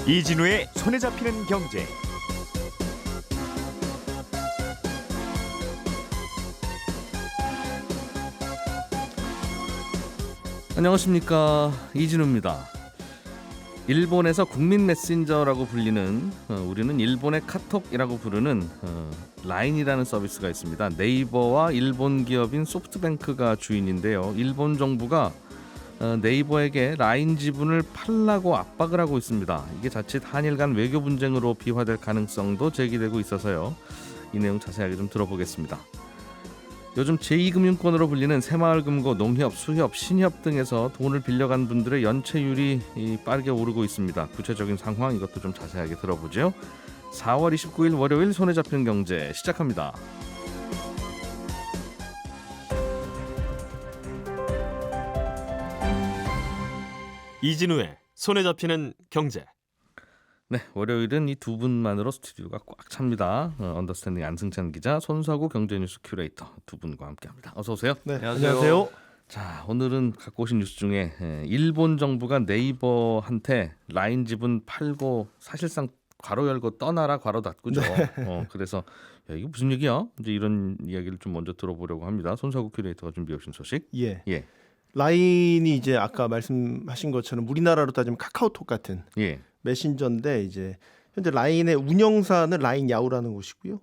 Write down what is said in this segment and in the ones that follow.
이진우의 손에 잡히는 경제. 안녕하십니까, 이진우입니다. 일본에서 국민 메신저라고 불리는 우리는 일본의 카톡이라고 부르는 라인이라는 서비스가 있습니다. 네이버와 일본 기업인 소프트뱅크가 주인인데요. 일본 정부가 네이버에게 라인 지분을 팔라고 압박을 하고 있습니다. 이게 자칫 한일 간 외교 분쟁으로 비화될 가능성도 제기되고 있어서요. 이 내용 자세하게 좀 들어보겠습니다. 요즘 제2금융권으로 불리는 새마을금고, 농협, 수협, 신협 등에서 돈을 빌려간 분들의 연체율이 빠르게 오르고 있습니다. 구체적인 상황 이것도 좀 자세하게 들어보죠. 4월 29일 월요일 손에 잡히는 경제 시작합니다. 이진우의 손에 잡히는 경제. 네, 월요일은 이 두 분만으로 스튜디오가 꽉 찹니다. 언더스탠딩 안승찬 기자, 손수하고 경제뉴스 큐레이터 두 분과 함께합니다. 어서 오세요. 네, 안녕하세요. 자, 오늘은 갖고 오신 뉴스 중에 일본 정부가 네이버한테 라인 지분 팔고 사실상 괄호 열고 떠나라 괄호 닫고죠. 네. 그래서 야, 이게 무슨 얘기야? 이제 이런 이야기를 좀 먼저 들어보려고 합니다. 손수하고 큐레이터가 준비해 오신 소식. 예. 예. 라인이 이제 아까 말씀하신 것처럼 우리나라로 따지면 카카오톡 같은 예. 메신저인데 이제 현재 라인의 운영사는 라인 야후라는 곳이고요.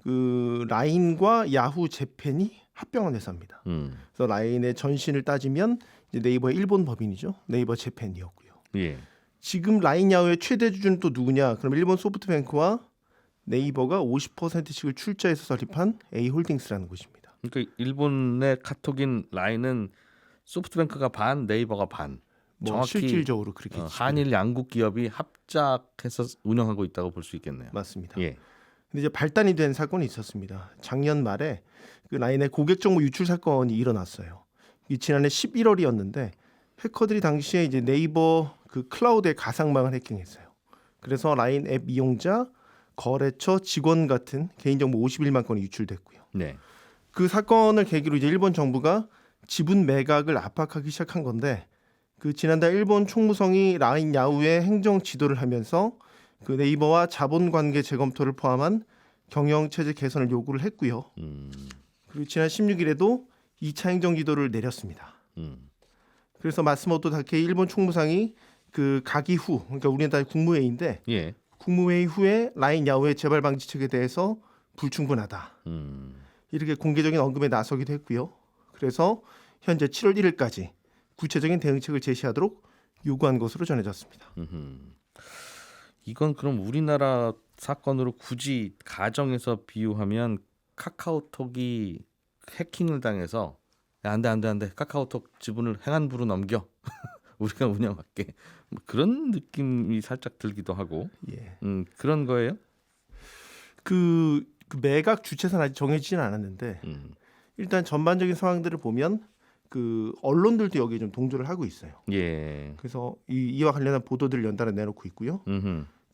그 라인과 야후 재팬이 합병한 회사입니다. 그래서 라인의 전신을 따지면 이제 네이버의 일본 법인이죠. 네이버 재팬이었고요. 예. 지금 라인 야후의 최대 주주는 또 누구냐? 그럼 일본 소프트뱅크와 네이버가 50%씩을 출자해서 설립한 A홀딩스라는 곳입니다. 그러니까 일본의 카톡인 라인은 소프트뱅크가 반, 네이버가 반. 뭐 정확히 실질적으로 그렇게 한일 양국 기업이 합작해서 운영하고 있다고 볼 수 있겠네요. 맞습니다. 예. 근데 이제 발단이 된 사건이 있었습니다. 작년 말에 그 라인의 고객 정보 유출 사건이 일어났어요. 이 지난해 11월이었는데 해커들이 당시에 이제 네이버 그 클라우드의 가상망을 해킹했어요. 그래서 라인 앱 이용자, 거래처, 직원 같은 개인정보 51만 건이 유출됐고요. 네. 그 사건을 계기로 이제 일본 정부가 지분 매각을 압박하기 시작한 건데 그 지난달 일본 총무성이 라인 야후의 행정 지도를 하면서 그 네이버와 자본 관계 재검토를 포함한 경영 체제 개선을 요구를 했고요. 그리고 지난 16일에도 2차 행정 지도를 내렸습니다. 그래서 마스모토 다케이 일본 총무상이 그 가기 후, 그러니까 우리나라 국무회의인데 예. 국무회의 후에 라인 야후의 재발 방지책에 대해서 불충분하다. 이렇게 공개적인 언급에 나서기도 했고요. 그래서 현재 7월 1일까지 구체적인 대응책을 제시하도록 요구한 것으로 전해졌습니다. 이건 그럼 우리나라 사건으로 굳이 가정에서 비유하면 카카오톡이 해킹을 당해서 야, 안 돼. 카카오톡 지분을 행안부로 넘겨. 우리가 운영할게. 뭐 그런 느낌이 살짝 들기도 하고. 예. 그런 거예요? 그 매각 주체사는 아직 정해지진 않았는데 일단 전반적인 상황들을 보면 그 언론들도 여기에 좀 동조를 하고 있어요. 예. 그래서 이와 관련한 보도들을 연달아 내놓고 있고요.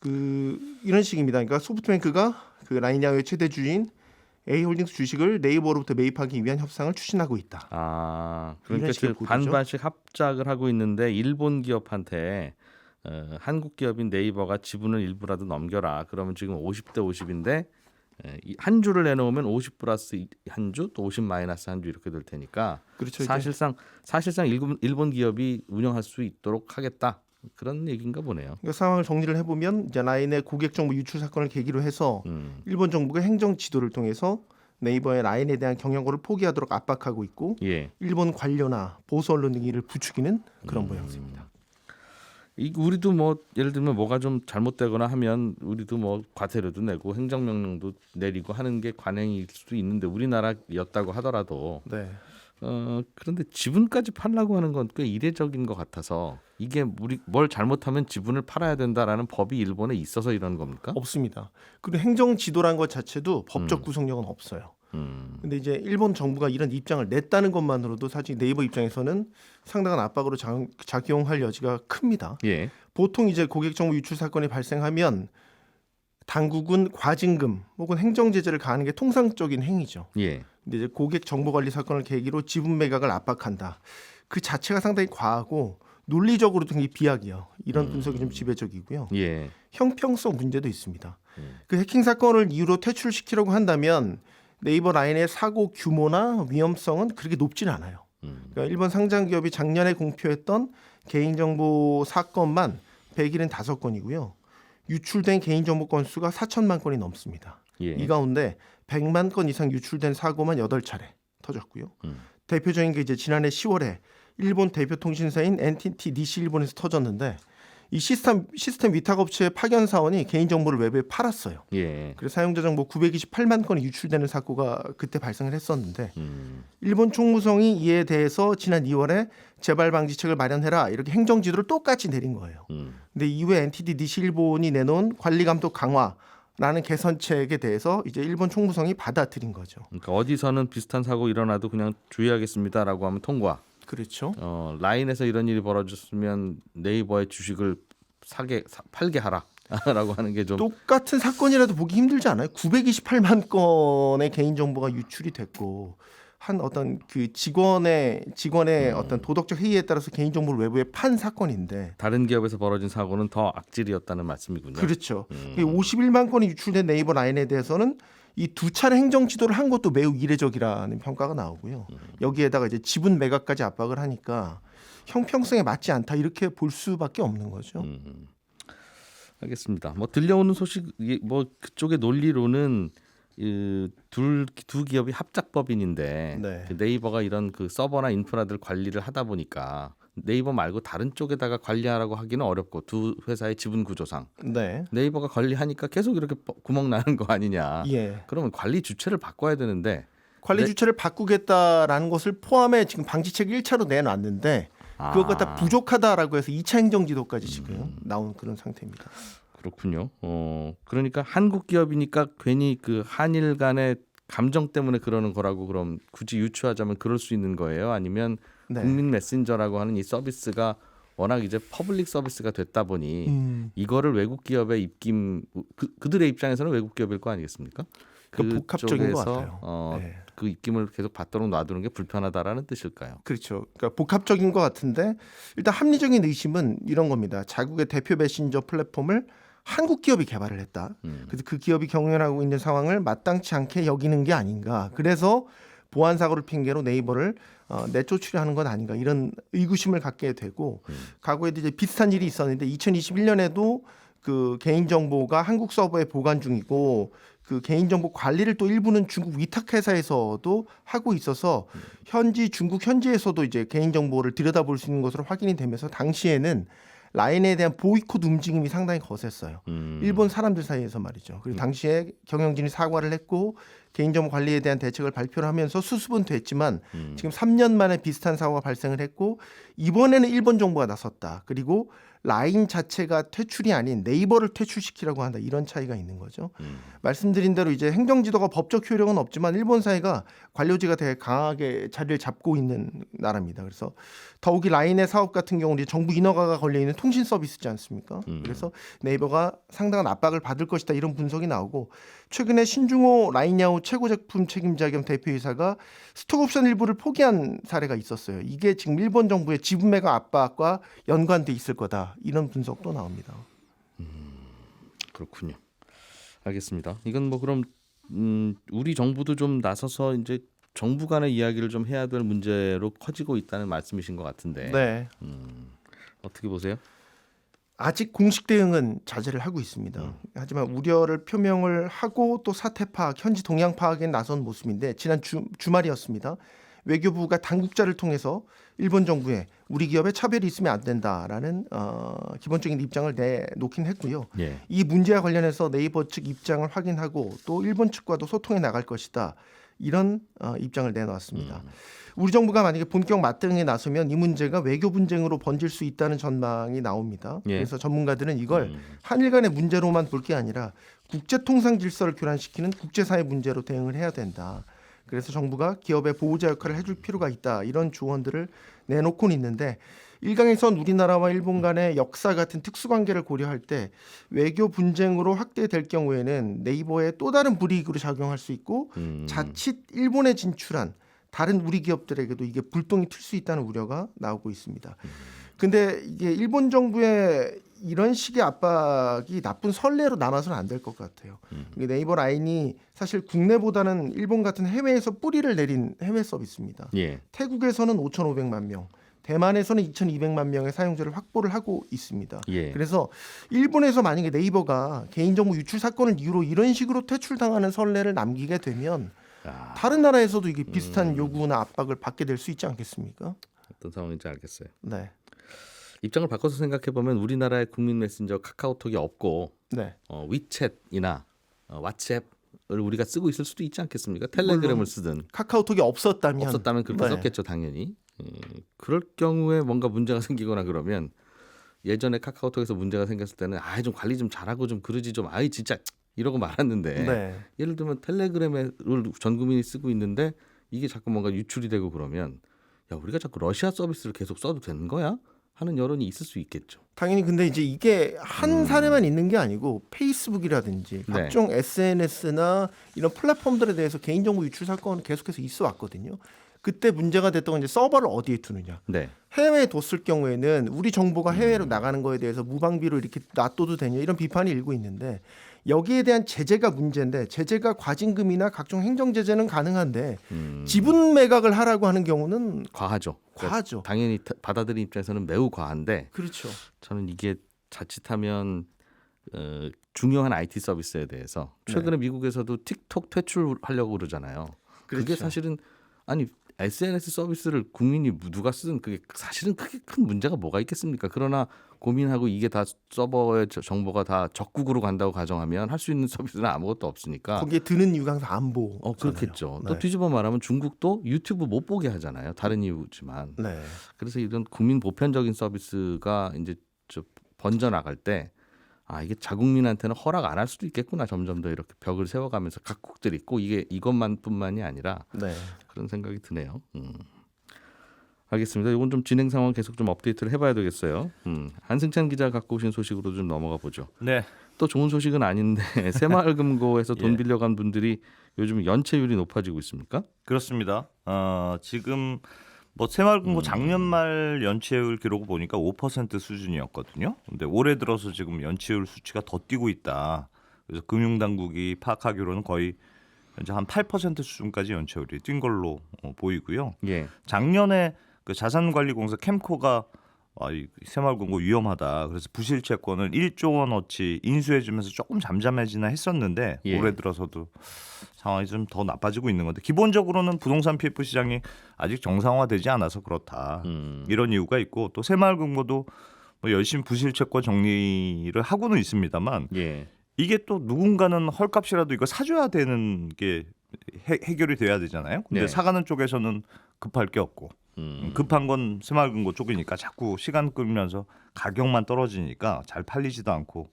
그 이런 식입니다. 그러니까 소프트뱅크가 그 라인 야후의 최대 주인 A홀딩스 주식을 네이버로부터 매입하기 위한 협상을 추진하고 있다. 아, 이런 그러니까 식의 보도죠. 반반씩 합작을 하고 있는데 일본 기업한테 한국 기업인 네이버가 지분을 일부라도 넘겨라. 그러면 지금 50대 50인데 한 주를 내놓으면 50 플러스 한 주, 또 50 마이너스 한 주 이렇게 될 테니까 그렇죠. 사실상 일본 기업이 운영할 수 있도록 하겠다. 그런 얘기인가 보네요. 그러니까 상황을 정리를 해보면 이제 라인의 고객 정보 유출 사건을 계기로 해서 일본 정부가 행정 지도를 통해서 네이버의 라인에 대한 경영고를 포기하도록 압박하고 있고 예. 일본 관료나 보수 언론 등이 이를 부추기는 그런 모양새입니다. 우리도 뭐 예를 들면 뭐가 좀 잘못되거나 하면 우리도 뭐 과태료도 내고 행정명령도 내리고 하는 게 관행일 수도 있는데 우리나라였다고 하더라도 네. 그런데 지분까지 팔라고 하는 건 꽤 이례적인 것 같아서 이게 우리 뭘 잘못하면 지분을 팔아야 된다라는 법이 일본에 있어서 이런 겁니까? 없습니다. 그리고 행정 지도란 것 자체도 법적 구속력은 없어요. 근데 이제 일본 정부가 이런 입장을 냈다는 것만으로도 사실 네이버 입장에서는 상당한 압박으로 작용할 여지가 큽니다. 예. 보통 이제 고객 정보 유출 사건이 발생하면 당국은 과징금 혹은 행정 제재를 가하는 게 통상적인 행위죠. 예. 근데 이제 고객 정보 관리 사건을 계기로 지분 매각을 압박한다. 그 자체가 상당히 과하고 논리적으로도 굉장히 비약이요. 이런 분석이 좀 지배적이고요. 예. 형평성 문제도 있습니다. 그 해킹 사건을 이유로 퇴출시키려고 한다면 네이버 라인의 사고 규모나 위험성은 그렇게 높진 않아요. 그러니까 일본 상장 기업이 작년에 공표했던 개인정보 사건만 175건이고요. 유출된 개인정보 건수가 4천만 건이 넘습니다. 예. 이 가운데 100만 건 이상 유출된 사고만 8차례 터졌고요. 대표적인 게 이제 지난해 10월에 일본 대표 통신사인 NTT 니시 일본에서 터졌는데 이 시스템 위탁 업체의 파견 사원이 개인 정보를 외부에 팔았어요. 예. 그래서 사용자 정보 928만 건이 유출되는 사고가 그때 발생을 했었는데 일본 총무성이 이에 대해서 지난 2월에 재발 방지책을 마련해라 이렇게 행정 지도를 똑같이 내린 거예요. 근데 이후에 NTT 니시 일본이 내놓은 관리 감독 강화라는 개선책에 대해서 이제 일본 총무성이 받아들인 거죠. 그러니까 어디서는 비슷한 사고 일어나도 그냥 주의하겠습니다라고 하면 통과. 그렇죠. 라인에서 이런 일이 벌어졌으면 네이버의 주식을 팔게 하라라고 하는 게 좀 똑같은 사건이라도 보기 힘들지 않아요? 928만 건의 개인 정보가 유출이 됐고 한 어떤 그 직원의 어떤 도덕적 해이에 따라서 개인 정보를 외부에 판 사건인데 다른 기업에서 벌어진 사고는 더 악질이었다는 말씀이군요. 그렇죠. 51만 건이 유출된 네이버 라인에 대해서는 이 2차례 행정 지도를 한 것도 매우 이례적이라는 평가가 나오고요. 여기에다가 이제 지분 매각까지 압박을 하니까 형평성에 맞지 않다 이렇게 볼 수밖에 없는 거죠. 알겠습니다. 뭐 들려오는 소식 뭐 그쪽의 논리로는 두 기업이 합작법인인데 네. 그 네이버가 이런 그 서버나 인프라들 관리를 하다 보니까 네이버 말고 다른 쪽에다가 관리하라고 하기는 어렵고 두 회사의 지분 구조상 네. 네이버가 관리하니까 계속 이렇게 구멍 나는 거 아니냐. 예. 그러면 관리 주체를 바꿔야 되는데 관리 주체를 바꾸겠다라는 것을 포함해 지금 방지책 1차로 내놨는데 그것과 다 부족하다라고 해서 2차 행정지도까지 지금 나온 그런 상태입니다. 그렇군요. 그러니까 한국 기업이니까 괜히 그 한일 간의 감정 때문에 그러는 거라고 그럼 굳이 유추하자면 그럴 수 있는 거예요? 아니면 네. 국민 메신저라고 하는 이 서비스가 워낙 이제 퍼블릭 서비스가 됐다 보니 이거를 외국 기업의 입김 그들의 입장에서는 외국 기업일 거 아니겠습니까? 그러니까 복합적인 것 그쪽에서, 같아요. 네. 그 입김을 계속 받도록 놔두는 게 불편하다라는 뜻일까요? 그렇죠. 그러니까 복합적인 것 같은데 일단 합리적인 의심은 이런 겁니다. 자국의 대표 메신저 플랫폼을 한국 기업이 개발을 했다. 그래서 그 기업이 경영하고 있는 상황을 마땅치 않게 여기는 게 아닌가. 그래서 보안 사고를 핑계로 네이버를 내쫓으려 하는 건 아닌가 이런 의구심을 갖게 되고 과거에도 이제 비슷한 일이 있었는데 2021년에도 그 개인 정보가 한국 서버에 보관 중이고 그 개인 정보 관리를 또 일부는 중국 위탁 회사에서도 하고 있어서 중국 현지에서도 이제 개인 정보를 들여다볼 수 있는 것으로 확인이 되면서 당시에는 라인에 대한 보이콧 움직임이 상당히 거셌어요. 일본 사람들 사이에서 말이죠. 그리고 당시에 경영진이 사과를 했고 개인정보 관리에 대한 대책을 발표를 하면서 수습은 됐지만 지금 3년 만에 비슷한 사고가 발생을 했고 이번에는 일본 정부가 나섰다. 그리고 라인 자체가 퇴출이 아닌 네이버를 퇴출시키라고 한다. 이런 차이가 있는 거죠. 말씀드린 대로 이제 행정지도가 법적 효력은 없지만 일본 사회가 관료제가 되게 강하게 자리를 잡고 있는 나라입니다. 그래서 더욱이 라인의 사업 같은 경우는 이제 정부 인허가가 걸려 있는 통신 서비스지 않습니까? 그래서 네이버가 상당한 압박을 받을 것이다. 이런 분석이 나오고 최근에 신중호 라인야후 최고 제품 책임자 겸 대표이사가 스톡옵션 일부를 포기한 사례가 있었어요. 이게 지금 일본 정부의 지분 매각 압박과 연관돼 있을 거다. 이런 분석도 나옵니다. 그렇군요. 알겠습니다. 이건 뭐 그럼 우리 정부도 좀 나서서 이제 정부 간의 이야기를 좀 해야 될 문제로 커지고 있다는 말씀이신 것 같은데. 네. 어떻게 보세요? 아직 공식 대응은 자제를 하고 있습니다. 하지만 우려를 표명을 하고 또 사태 파악, 현지 동향 파악에 나선 모습인데 지난 주말이었습니다. 외교부가 당국자를 통해서 일본 정부에 우리 기업에 차별이 있으면 안 된다라는 기본적인 입장을 내놓긴 했고요. 예. 이 문제와 관련해서 네이버 측 입장을 확인하고 또 일본 측과도 소통해 나갈 것이다. 이런 입장을 내놓았습니다. 우리 정부가 만약에 본격 맞대응에 나서면 이 문제가 외교 분쟁으로 번질 수 있다는 전망이 나옵니다. 예. 그래서 전문가들은 이걸 한일 간의 문제로만 볼 게 아니라 국제 통상 질서를 교란시키는 국제사회 문제로 대응을 해야 된다. 그래서 정부가 기업의 보호자 역할을 해줄 필요가 있다. 이런 조언들을 내놓고는 있는데 일각에선 우리나라와 일본 간의 역사 같은 특수관계를 고려할 때 외교 분쟁으로 확대될 경우에는 네이버의 또 다른 불이익으로 작용할 수 있고 자칫 일본에 진출한 다른 우리 기업들에게도 이게 불똥이 튈 수 있다는 우려가 나오고 있습니다. 근데 이게 일본 정부의 이런 식의 압박이 나쁜 선례로 남아서는 안 될 것 같아요. 이게 네이버 라인이 사실 국내보다는 일본 같은 해외에서 뿌리를 내린 해외 서비스입니다. 예. 태국에서는 5,500만 명, 대만에서는 2,200만 명의 사용자를 확보를 하고 있습니다. 예. 그래서 일본에서 만약에 네이버가 개인정보 유출 사건을 이유로 이런 식으로 퇴출당하는 선례를 남기게 되면 아, 다른 나라에서도 이게 비슷한 요구나 압박을 받게 될 수 있지 않겠습니까? 어떤 상황인지 알겠어요. 네, 입장을 바꿔서 생각해 보면 우리나라의 국민 메신저 카카오톡이 없고 네. 위챗이나 왓츠앱을 우리가 쓰고 있을 수도 있지 않겠습니까? 텔레그램을 물론 쓰든 카카오톡이 없었다면 그렇게 네. 썼겠죠, 당연히. 그럴 경우에 뭔가 문제가 생기거나 그러면 예전에 카카오톡에서 문제가 생겼을 때는 좀 관리 좀 잘하고 좀 그러지 좀 진짜 이러고 말았는데 네. 예를 들면 텔레그램을 전 국민이 쓰고 있는데 이게 자꾸 뭔가 유출이 되고 그러면 야 우리가 자꾸 러시아 서비스를 계속 써도 되는 거야? 하는 여론이 있을 수 있겠죠. 당연히 근데 이제 이게 한 사례만 있는 게 아니고 페이스북이라든지 네. 각종 SNS나 이런 플랫폼들에 대해서 개인정보 유출 사건은 계속해서 있어 왔거든요. 그때 문제가 됐던 건 이제 서버를 어디에 두느냐. 네. 해외에 뒀을 경우에는 우리 정보가 해외로 나가는 거에 대해서 무방비로 이렇게 놔둬도 되냐 이런 비판이 일고 있는데 여기에 대한 제재가 문제인데 제재가 과징금이나 각종 행정 제재는 가능한데 지분 매각을 하라고 하는 경우는 과하죠. 과하죠. 당연히 받아들인 입장에서는 매우 과한데 그렇죠. 저는 이게 자칫하면 중요한 IT 서비스에 대해서 최근에 미국에서도 틱톡 퇴출하려고 그러잖아요. 그게 그렇죠. 사실은 SNS 서비스를 국민이 누가 쓰든 그게 사실은 크게 큰 문제가 뭐가 있겠습니까? 그러나 고민하고 이게 다 서버의 정보가 다 적국으로 간다고 가정하면 할 수 있는 서비스는 아무것도 없으니까 거기에 드는 이유가 항상 안보. 그렇겠죠. 네. 또 뒤집어 말하면 중국도 유튜브 못 보게 하잖아요. 다른 이유지만. 네. 그래서 이런 국민 보편적인 서비스가 이제 번져 나갈 때 이게 자국민한테는 허락 안 할 수도 있겠구나. 점점 더 이렇게 벽을 세워가면서 각국들이 꼭 이게 이것만뿐만이 아니라 네. 그런 생각이 드네요. 알겠습니다. 이건 좀 진행 상황 계속 좀 업데이트를 해봐야 되겠어요. 한승찬 기자 갖고 오신 소식으로 좀 넘어가 보죠. 네. 또 좋은 소식은 아닌데 새마을금고에서 돈 예. 빌려간 분들이 요즘 연체율이 높아지고 있습니까? 그렇습니다. 지금 새마을금고 작년 말 연체율 기록을 보니까 5% 수준이었거든요. 근데 올해 들어서 지금 연체율 수치가 더 뛰고 있다. 그래서 금융당국이 파악하기로는 거의 현재 한 8% 수준까지 연체율이 뛴 걸로 보이고요. 예. 작년에 그 자산관리공사 캠코가 이 새마을금고 위험하다. 그래서 부실채권을 1조 원어치 인수해주면서 조금 잠잠해지나 했었는데 예. 올해 들어서도 상황이 좀 더 나빠지고 있는 건데 기본적으로는 부동산 PF 시장이 아직 정상화되지 않아서 그렇다. 이런 이유가 있고 또 새마을금고도 열심히 부실채권 정리를 하고는 있습니다만 예. 이게 또 누군가는 헐값이라도 이거 사줘야 되는 게 해결이 돼야 되잖아요. 근데 네. 사가는 쪽에서는 급할 게 없고 급한 건 새마을금고 쪽이니까 자꾸 시간 끌면서 가격만 떨어지니까 잘 팔리지도 않고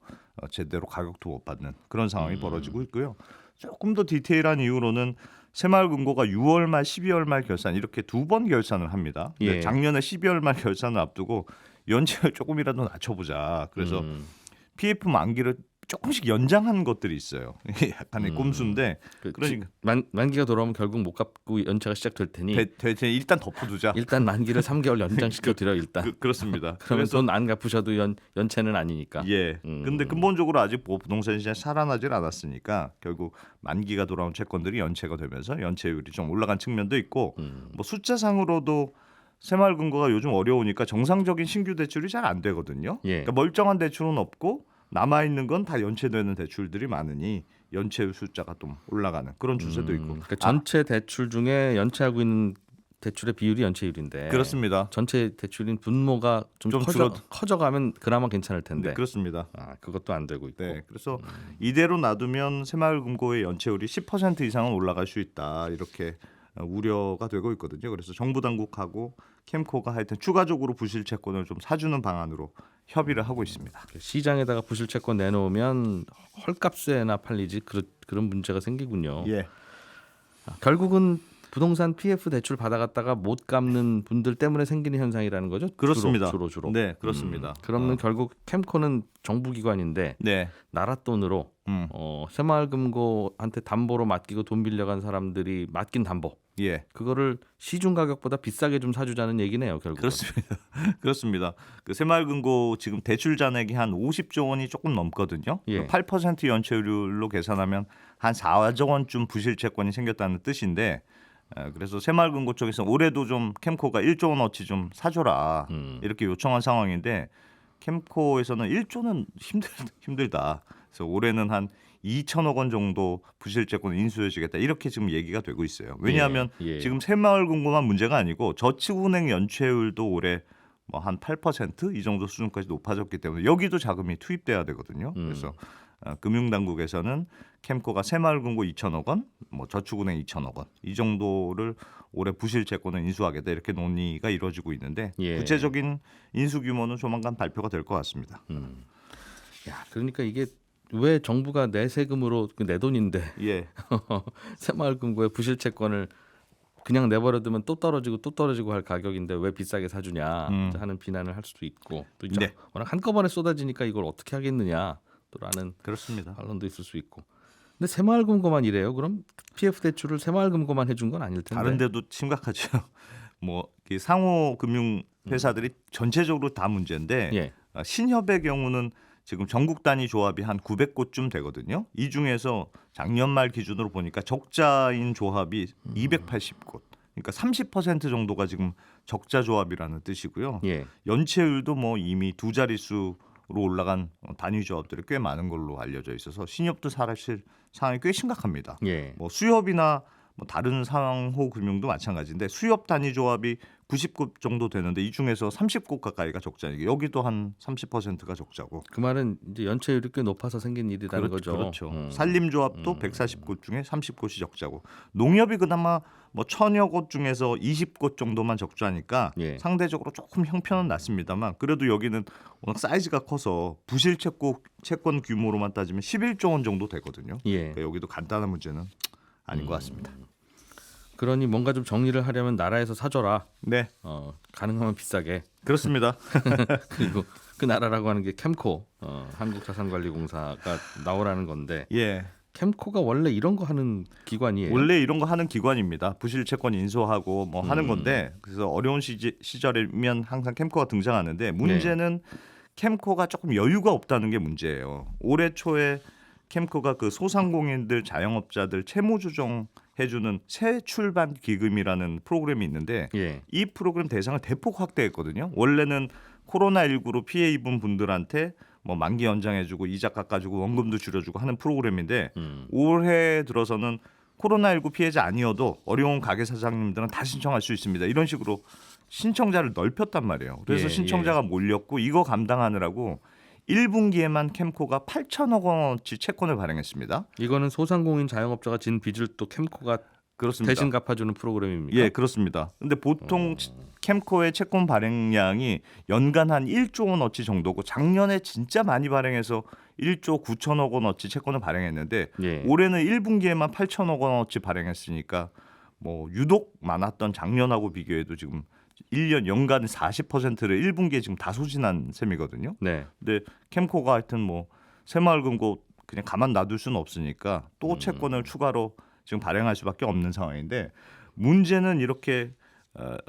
제대로 가격도 못 받는 그런 상황이 벌어지고 있고요. 조금 더 디테일한 이유로는 새마을금고가 6월 말 12월 말 결산 이렇게 두 번 결산을 합니다. 근데 예. 작년에 12월 말 결산을 앞두고 연체를 조금이라도 낮춰보자. 그래서 PF 만기를 조금씩 연장한 것들이 있어요. 약간의 꼼수인데 그러니까 만기가 돌아오면 결국 못 갚고 연체가 시작될 테니 일단 덮어두자. 일단 만기를 3개월 연장시켜 드려 일단. 그렇습니다. 그러면 돈 안 갚으셔도 연체는 아니니까. 예. 근데 근본적으로 아직 부동산 시장이 살아나질 않았으니까 결국 만기가 돌아온 채권들이 연체가 되면서 연체율이 좀 올라간 측면도 있고 숫자상으로도 새마을금고가 요즘 어려우니까 정상적인 신규 대출이 잘 안 되거든요. 예. 그러니까 멀쩡한 대출은 없고 남아 있는 건 다 연체되는 대출들이 많으니 연체율 숫자가 좀 올라가는 그런 추세도 있고. 그러니까 전체 대출 중에 연체하고 있는 대출의 비율이 연체율인데. 그렇습니다. 전체 대출인 분모가 좀 커져가면 그나마 괜찮을 텐데. 네, 그렇습니다. 그것도 안 되고 있고. 네, 그래서 이대로 놔두면 새마을금고의 연체율이 10% 이상은 올라갈 수 있다 이렇게 우려가 되고 있거든요. 그래서 정부 당국하고 캠코가 하여튼 추가적으로 부실 채권을 좀 사주는 방안으로 협의를 하고 있습니다. 시장에다가 부실 채권 내놓으면 헐값에나 팔리지 그런 문제가 생기군요. 예, 결국은 부동산 PF 대출 받아갔다가 못 갚는 분들 때문에 생기는 현상이라는 거죠? 그렇습니다. 주로. 네, 그렇습니다. 그러면 결국 캠코는 정부기관인데 네, 나라 돈으로 새마을금고한테 담보로 맡기고 돈 빌려간 사람들이 맡긴 담보 예. 그거를 시중 가격보다 비싸게 좀 사주자는 얘기네요, 결국. 그렇습니다. 그렇습니다. 그 새마을금고 지금 대출 잔액이 한 50조 원이 조금 넘거든요. 예. 8% 연체율로 계산하면 한 4조 원쯤 부실 채권이 생겼다는 뜻인데 그래서 새마을금고 쪽에서 올해도 좀 캠코가 1조 원어치 좀 사줘라 이렇게 요청한 상황인데 캠코에서는 1조는 힘들다. 그래서 올해는 한 2천억 원 정도 부실 채권을 인수해주겠다 이렇게 지금 얘기가 되고 있어요. 왜냐하면 예. 지금 새마을금고만 문제가 아니고 저축은행 연체율도 올해 뭐 한 8%이 정도 수준까지 높아졌기 때문에 여기도 자금이 투입돼야 되거든요. 그래서 금융당국에서는 캠코가 새마을금고 2천억 원, 뭐 저축은행 2천억 원 이 정도를 올해 부실 채권을 인수하겠다 이렇게 논의가 이루어지고 있는데 예. 구체적인 인수 규모는 조만간 발표가 될 것 같습니다. 야, 그러니까 이게 왜 정부가 내 세금으로 내 돈인데 예, 새마을금고의 부실 채권을 그냥 내버려두면 또 떨어지고 할 가격인데 왜 비싸게 사주냐 하는 비난을 할 수도 있고 또 이제 네. 워낙 한꺼번에 쏟아지니까 이걸 어떻게 하겠느냐 또라는 그렇습니다. 반론도 있을 수 있고. 근데 새마을금고만 이래요? 그럼 PF 대출을 새마을금고만 해준 건 아닐 텐데. 다른 데도 심각하죠. 뭐 상호 금융 회사들이 전체적으로 다 문제인데 예. 신협의 경우는 지금 전국 단위 조합이 한 900곳쯤 되거든요. 이 중에서 작년 말 기준으로 보니까 적자인 조합이 280곳. 그러니까 30% 정도가 지금 적자 조합이라는 뜻이고요. 예. 연체율도 뭐 이미 두 자릿수로 올라간 단위 조합들이 꽤 많은 걸로 알려져 있어서 신협도 사실 상황이 꽤 심각합니다. 예. 뭐 수협이나 뭐 다른 상호 금융도 마찬가지인데 수협 단위 조합이 90곳 정도 되는데 이 중에서 30곳 가까이가 적자니까 여기도 한 30%가 적자고. 그 말은 이제 연체율이 꽤 높아서 생긴 일이라는 거죠. 그렇죠. 산림조합도 140곳 중에 30곳이 적자고. 농협이 그나마 뭐 1000여 곳 중에서 20곳 정도만 적자니까 예. 상대적으로 조금 형편은 낮습니다만 그래도 여기는 워낙 사이즈가 커서 부실 채권 규모로만 따지면 11조 원 정도 되거든요. 예. 그러니까 여기도 간단한 문제는 아닌 것 같습니다. 그러니 뭔가 좀 정리를 하려면 나라에서 사줘라. 네, 가능하면 비싸게. 그렇습니다. 그리고 그 나라라고 하는 게 캠코 한국자산관리공사가 나오라는 건데 예. 캠코가 원래 이런 거 하는 기관이에요. 원래 이런 거 하는 기관입니다. 부실 채권 인수하고 뭐 하는 건데 그래서 어려운 시절이면 항상 캠코가 등장하는데 문제는 캠코가 조금 여유가 없다는 게 문제예요. 올해 초에 캠코가 그 소상공인들 자영업자들 채무 조정 해주는 새 출발 기금이라는 프로그램이 있는데 예. 이 프로그램 대상을 대폭 확대했거든요. 원래는 코로나19로 피해 입은 분들한테 뭐 만기 연장해주고 이자 깎아주고 원금도 줄여주고 하는 프로그램인데 올해 들어서는 코로나19 피해자 아니어도 어려운 가게 사장님들은 다 신청할 수 있습니다. 이런 식으로 신청자를 넓혔단 말이에요. 그래서 예, 신청자가 몰렸고 이거 감당하느라고 1분기에만 캠코가 8천억 원어치 채권을 발행했습니다. 이거는 소상공인 자영업자가 진 빚을 또 캠코가 그렇습니다. 대신 갚아주는 프로그램입니까? 예, 그렇습니다. 근데 보통 캠코의 채권 발행량이 연간 한 1조 원어치 정도고 작년에 진짜 많이 발행해서 1조 9천억 원어치 채권을 발행했는데 예. 올해는 1분기에만 8천억 원어치 발행했으니까 뭐 유독 많았던 작년하고 비교해도 지금 1년 연간 40%를 1분기에 지금 다 소진한 셈이거든요. 네. 근데 캠코가 하여튼 뭐 새마을금고 그냥 가만 놔둘 수는 없으니까 또 채권을 추가로 지금 발행할 수밖에 없는 상황인데 문제는 이렇게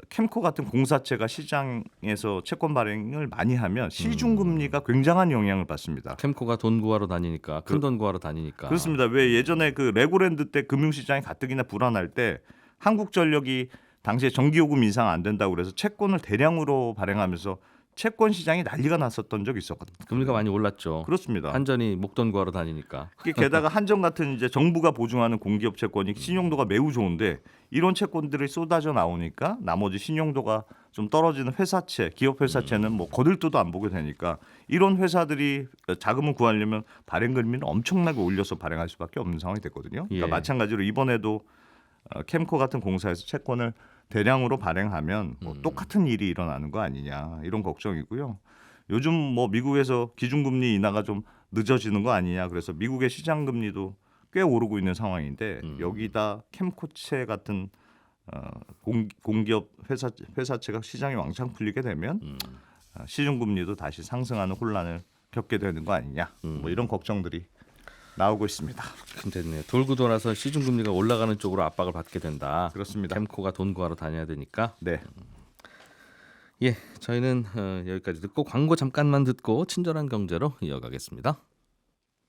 캠코 같은 공사체가 시장에서 채권 발행을 많이 하면 시중 금리가 굉장한 영향을 받습니다. 캠코가 돈 구하러 다니니까 큰 돈 구하러 다니니까. 그렇습니다. 왜 예전에 그 레고랜드 때 금융시장이 가뜩이나 불안할 때 한국전력이 당시에 전기요금 인상 안 된다고 그래서 채권을 대량으로 발행하면서 채권 시장이 난리가 났었던 적이 있었거든요. 금리가 많이 올랐죠. 그렇습니다. 한전이 목돈 구하러 다니니까. 게다가 한전 같은 이제 정부가 보증하는 공기업 채권이 신용도가 매우 좋은데 이런 채권들이 쏟아져 나오니까 나머지 신용도가 좀 떨어지는 회사채, 기업 회사채는 뭐 거들떠도 안 보게 되니까 이런 회사들이 자금을 구하려면 발행 금리는 엄청나게 올려서 발행할 수밖에 없는 상황이 됐거든요. 그러니까 예. 마찬가지로 이번에도 캠코 같은 공사에서 채권을 대량으로 발행하면 뭐 똑같은 일이 일어나는 거 아니냐 이런 걱정이고요. 요즘 뭐 미국에서 기준금리 인하가 좀 늦어지는 거 아니냐 그래서 미국의 시장금리도 꽤 오르고 있는 상황인데 여기다 캠코채 같은 공기업 회사채가 시장이 왕창 풀리게 되면 시중금리도 다시 상승하는 혼란을 겪게 되는 거 아니냐 뭐 이런 걱정들이 나오고 있습니다. 그럼 됐네요. 돌고 돌아서 시중 금리가 올라가는 쪽으로 압박을 받게 된다. 그렇습니다. 캠코가 돈 구하러 다녀야 되니까. 네. 예, 저희는 여기까지 듣고 광고 잠깐만 듣고 친절한 경제로 이어가겠습니다.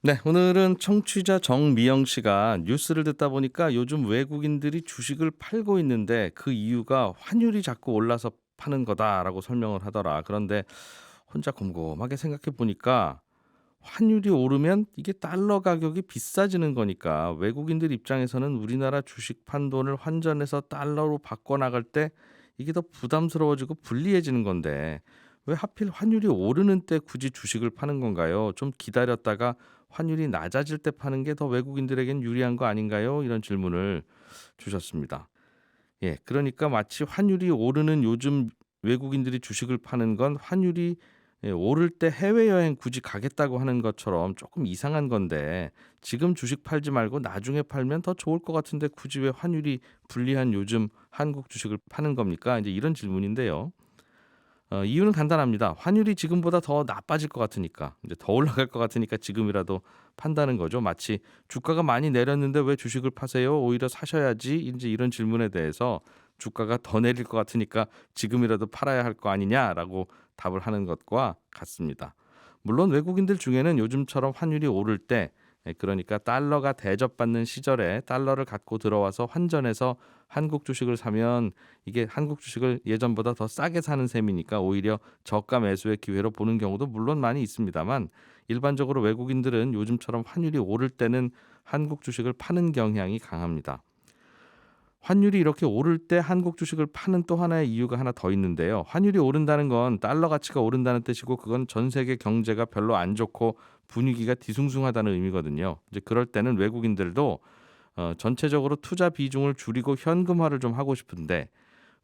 네, 오늘은 청취자 정미영 씨가 뉴스를 듣다 보니까 요즘 외국인들이 주식을 팔고 있는데 그 이유가 환율이 자꾸 올라서 파는 거다라고 설명을 하더라. 그런데 혼자 곰곰하게 생각해 보니까 환율이 오르면 이게 달러 가격이 비싸지는 거니까 외국인들 입장에서는 우리나라 주식 판 돈을 환전해서 달러로 바꿔 나갈 때 이게 더 부담스러워지고 불리해지는 건데 왜 하필 환율이 오르는 때 굳이 주식을 파는 건가요? 좀 기다렸다가 환율이 낮아질 때 파는 게 더 외국인들에겐 유리한 거 아닌가요? 이런 질문을 주셨습니다. 예, 그러니까 마치 환율이 오르는 요즘 외국인들이 주식을 파는 건 환율이 오를 때 해외여행 굳이 가겠다고 하는 것처럼 조금 이상한 건데 지금 주식 팔지 말고 나중에 팔면 더 좋을 것 같은데 굳이 왜 환율이 불리한 요즘 한국 주식을 파는 겁니까? 이제 이런 질문인데요. 이유는 간단합니다. 환율이 지금보다 더 나빠질 것 같으니까, 이제 더 올라갈 것 같으니까 지금이라도 판다는 거죠. 마치 주가가 많이 내렸는데 왜 주식을 파세요? 오히려 사셔야지. 이제 이런 질문에 대해서 주가가 더 내릴 것 같으니까 지금이라도 팔아야 할 거 아니냐라고 답을 하는 것과 같습니다. 물론 외국인들 중에는 요즘처럼 환율이 오를 때, 그러니까 달러가 대접받는 시절에 달러를 갖고 들어와서 환전해서 한국 주식을 사면 이게 한국 주식을 예전보다 더 싸게 사는 셈이니까 오히려 저가 매수의 기회로 보는 경우도 물론 많이 있습니다만 일반적으로 외국인들은 요즘처럼 환율이 오를 때는 한국 주식을 파는 경향이 강합니다. 환율이 이렇게 오를 때 한국 주식을 파는 또 하나의 이유가 하나 더 있는데요. 환율이 오른다는 건 달러 가치가 오른다는 뜻이고 그건 전 세계 경제가 별로 안 좋고 분위기가 뒤숭숭하다는 의미거든요. 이제 그럴 때는 외국인들도 전체적으로 투자 비중을 줄이고 현금화를 좀 하고 싶은데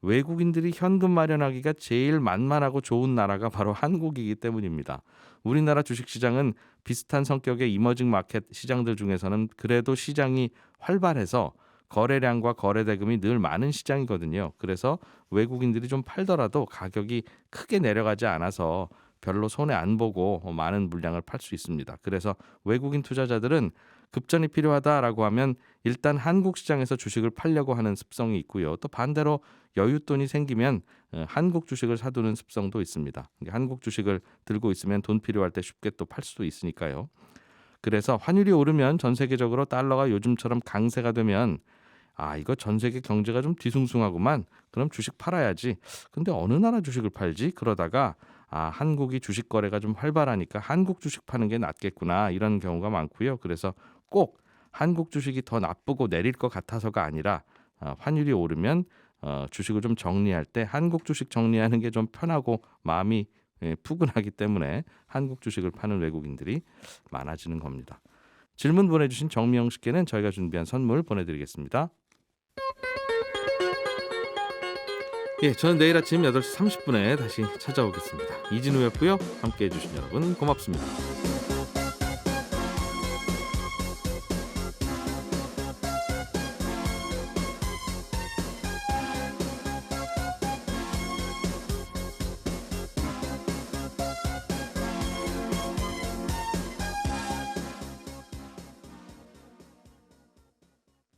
외국인들이 현금 마련하기가 제일 만만하고 좋은 나라가 바로 한국이기 때문입니다. 우리나라 주식시장은 비슷한 성격의 이머징 마켓 시장들 중에서는 그래도 시장이 활발해서 거래량과 거래 대금이 늘 많은 시장이거든요. 그래서 외국인들이 좀 팔더라도 가격이 크게 내려가지 않아서 별로 손해 안 보고 많은 물량을 팔 수 있습니다. 그래서 외국인 투자자들은 급전이 필요하다라고 하면 일단 한국 시장에서 주식을 팔려고 하는 습성이 있고요. 또 반대로 여윳돈이 생기면 한국 주식을 사두는 습성도 있습니다. 한국 주식을 들고 있으면 돈 필요할 때 쉽게 또 팔 수도 있으니까요. 그래서 환율이 오르면 전 세계적으로 달러가 요즘처럼 강세가 되면 이거 전 세계 경제가 좀 뒤숭숭하구만. 그럼 주식 팔아야지. 근데 어느 나라 주식을 팔지? 그러다가 한국이 주식 거래가 좀 활발하니까 한국 주식 파는 게 낫겠구나. 이런 경우가 많고요. 그래서 꼭 한국 주식이 더 나쁘고 내릴 것 같아서가 아니라 환율이 오르면 주식을 좀 정리할 때 한국 주식 정리하는 게 좀 편하고 마음이 푸근하기 때문에 한국 주식을 파는 외국인들이 많아지는 겁니다. 질문 보내주신 정미영 씨께는 저희가 준비한 선물 보내드리겠습니다. 예, 저는 내일 아침 8시 30분에 다시 찾아오겠습니다. 이진우였고요. 함께해 주신 여러분 고맙습니다.